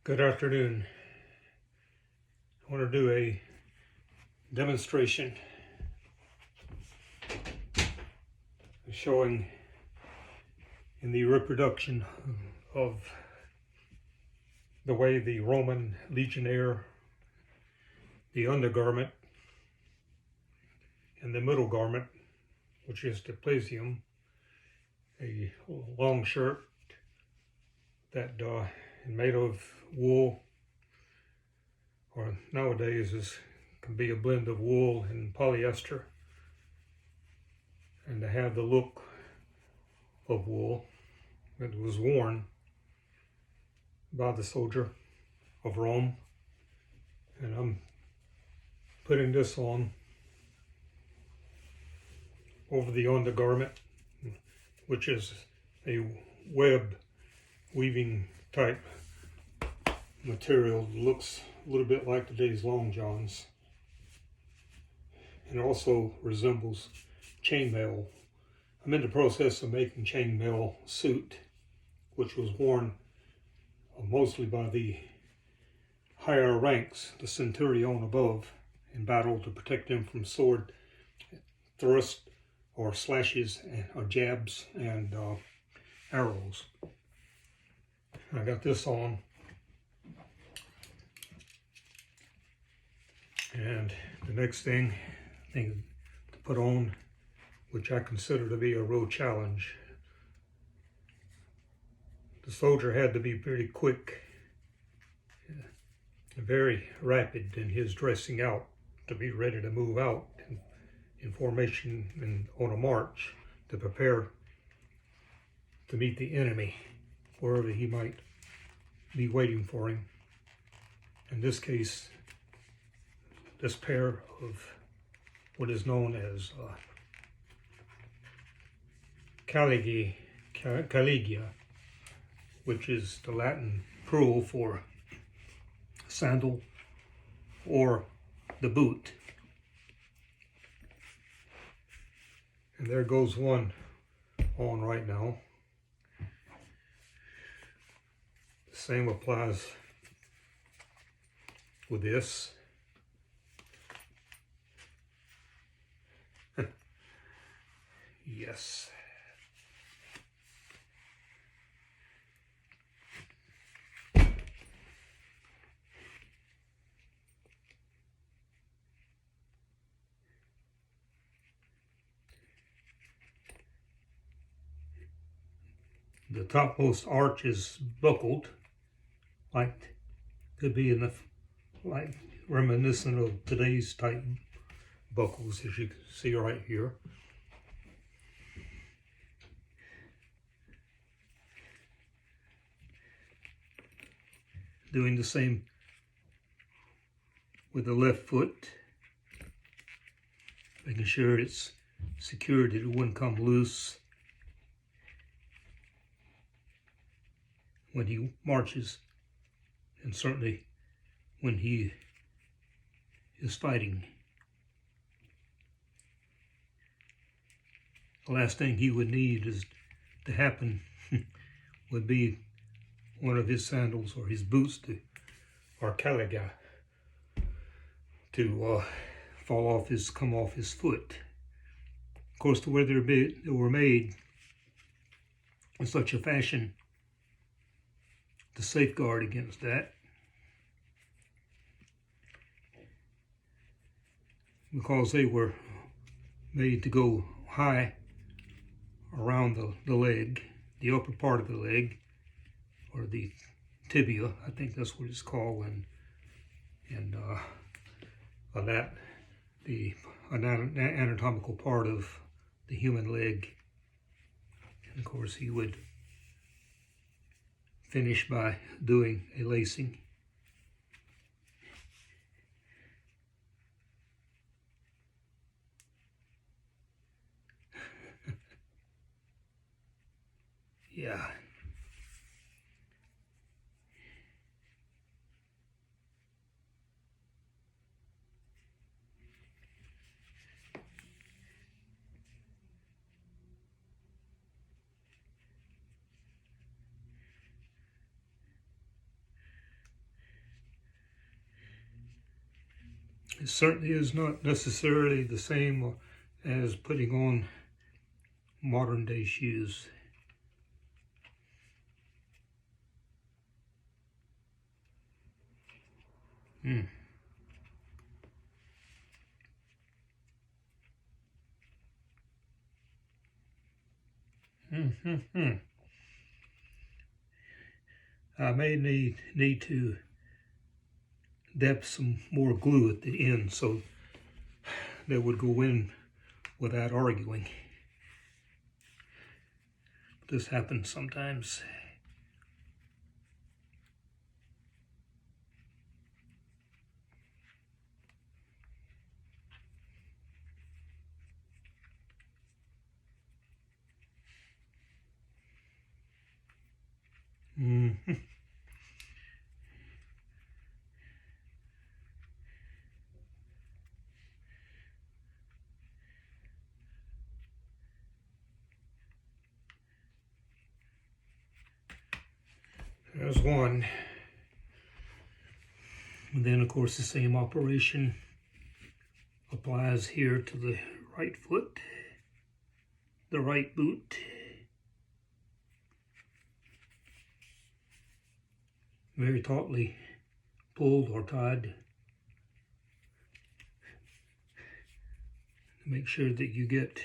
Good afternoon. I want to do a demonstration showing in the reproduction of the way the Roman legionnaire, the undergarment, and the middle garment, which is the plasium, a long shirt that is made of wool, or nowadays can be a blend of wool and polyester, and to have the look of wool that was worn by the soldier of Rome. And I'm putting this on over the undergarment, which is a web weaving type material. Looks a little bit like today's long johns, and also resembles chainmail. I'm in the process of making chainmail suit, which was worn mostly by the higher ranks, the centurion above, in battle to protect them from sword thrust or slashes or jabs and arrows. I got this on, and the next thing to put on, which I consider to be a real challenge. The soldier had to be pretty quick, very rapid in his dressing out to be ready to move out in formation and on a march to prepare to meet the enemy wherever he might be waiting for him. In this case, this pair of what is known as caligia, which is the Latin plural for sandal or the boot. And there goes one on right now. The same applies with this. Yes. The topmost arch is buckled, could be like reminiscent of today's type buckles, as you can see right here. Doing the same with the left foot, making sure it's secured, that it wouldn't come loose when he marches, and certainly when he is fighting. The last thing he would need is to happen would be one of his sandals or his boots or caliga to come off his foot. Of course, the way they were made in such a fashion to safeguard against that, because they were made to go high around the leg, the upper part of the leg, or the tibia, I think that's what it's called, and that the anatomical part of the human leg. And of course, he would finish by doing a lacing. Yeah. It certainly is not necessarily the same as putting on modern day shoes. Mm. Mm-hmm. I may need to dab some more glue at the end so that would go in without arguing. This happens sometimes. Mm-hmm. There's one. And then, of course, the same operation applies here to the right foot, the right boot. Very tautly pulled or tied. Make sure that you get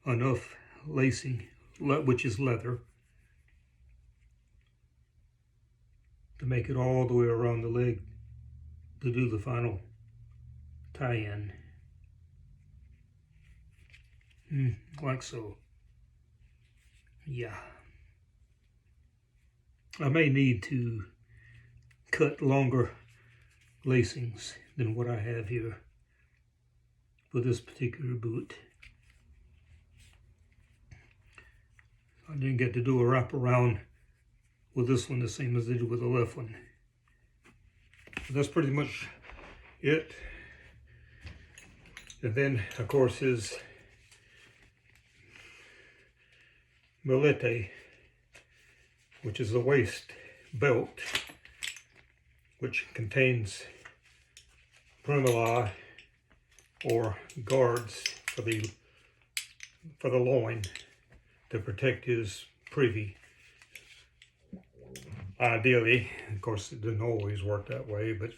enough lacing, which is leather, to make it all the way around the leg to do the final tie-in. Like so. Yeah. I may need to cut longer lacings than what I have here for this particular boot. I didn't get to do a wraparound with this one the same as I did with the left one. But that's pretty much it. And then, of course, is Milete, which is the waist belt, which contains primula or guards for the loin to protect his privy. Ideally, of course, it didn't always work that way, but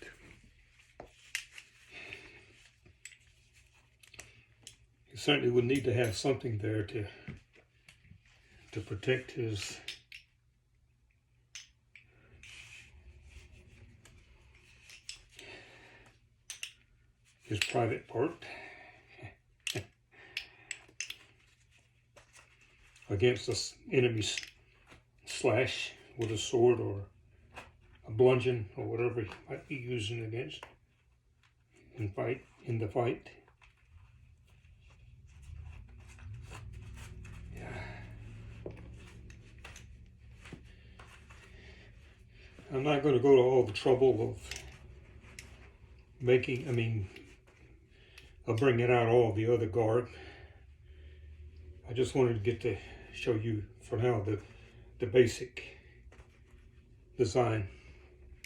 he certainly would need to have something there to protect his private part against this enemy's slash with a sword or a bludgeon or whatever he might be using against in the fight. Yeah. I'm not going to go to all the trouble of bringing out all the other garb. I just wanted to get to show you for now the basic design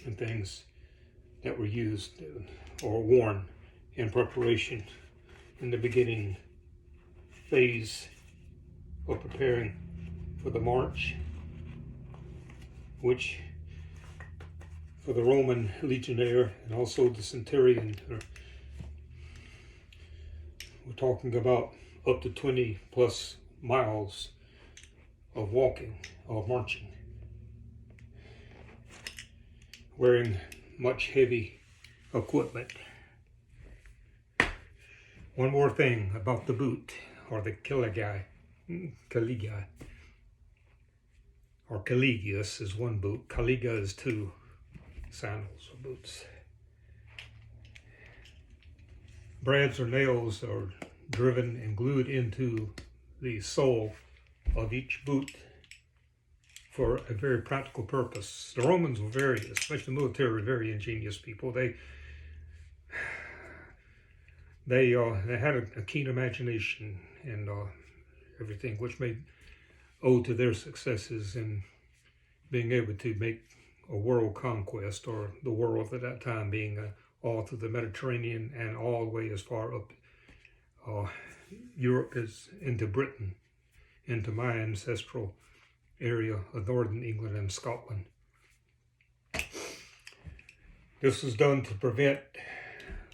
and things that were used or worn in preparation in the beginning phase of preparing for the march, which for the Roman legionnaire and also the centurion, we're talking about up to 20 plus miles of walking or marching, wearing much heavy equipment. One more thing about the boot, or the caliga, or caligius is one boot, caliga is two sandals or boots. Brads or nails are driven and glued into the sole of each boot for a very practical purpose. The Romans were especially the military, were very ingenious people. They had a keen imagination and everything, which made owed to their successes in being able to make a world conquest, or the world at that time being all through the Mediterranean and all the way as far up Europe as into Britain, into my ancestral area of northern England and Scotland. This was done to prevent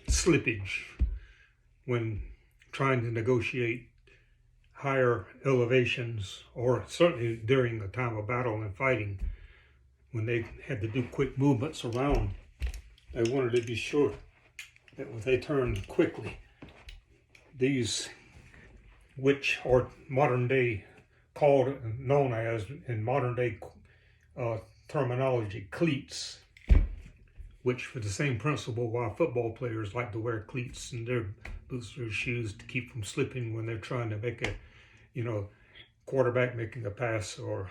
slippage when trying to negotiate higher elevations, or certainly during the time of battle and fighting, when they had to do quick movements around. They wanted to be sure that when they turned quickly, these, which are modern day known as, in modern day terminology, cleats, which for the same principle why football players like to wear cleats in their boots or shoes to keep from slipping when they're trying to make a, quarterback making a pass, or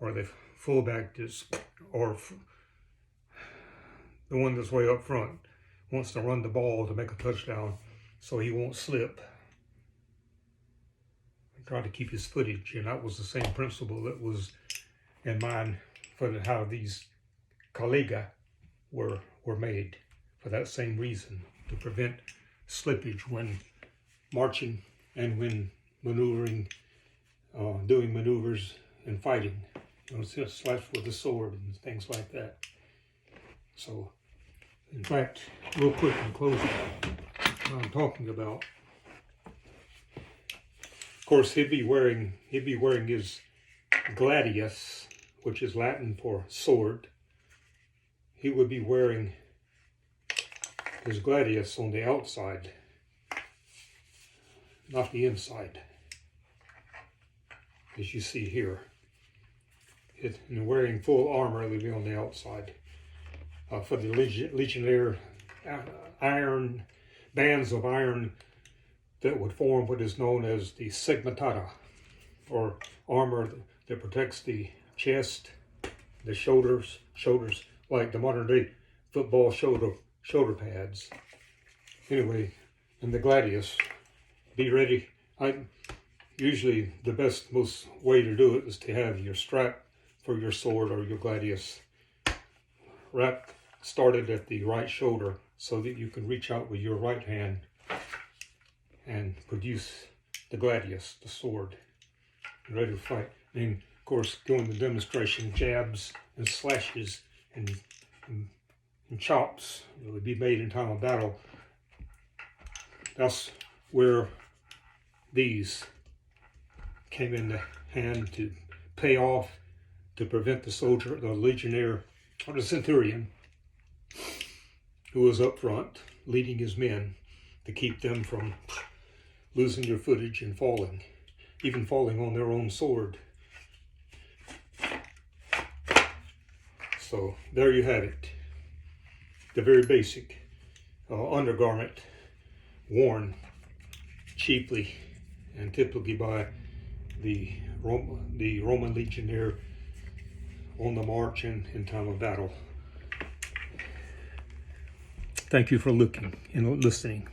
the fullback or the one that's way up front wants to run the ball to make a touchdown so he won't slip. Try to keep his footage, and that was the same principle that was in mind for how these collega were made, for that same reason, to prevent slippage when marching and when maneuvering, doing maneuvers and fighting. Slash with the sword and things like that. So, in fact, real quick in closing, what I'm talking about. Of course, he'd be wearing his gladius, which is Latin for sword. He would be wearing his gladius on the outside, not the inside, as you see here. And wearing full armor, it would be on the outside. For the legionnaire, iron bands of iron that would form what is known as the segmentata, or armor that protects the chest, the shoulders, like the modern day football shoulder pads. Anyway, and the gladius, be ready. Usually the most way to do it is to have your strap for your sword or your gladius started at the right shoulder so that you can reach out with your right hand and produce the gladius, the sword, ready to fight. And of course, during the demonstration, jabs and slashes and chops that would be made in time of battle. That's where these came into hand to pay off, to prevent the soldier, the legionnaire, or the centurion, who was up front leading his men, to keep them from losing their footage and falling, even falling on their own sword. So there you have it, the very basic undergarment worn cheaply and typically by the Roman legionnaire on the march and in time of battle. Thank you for looking and listening.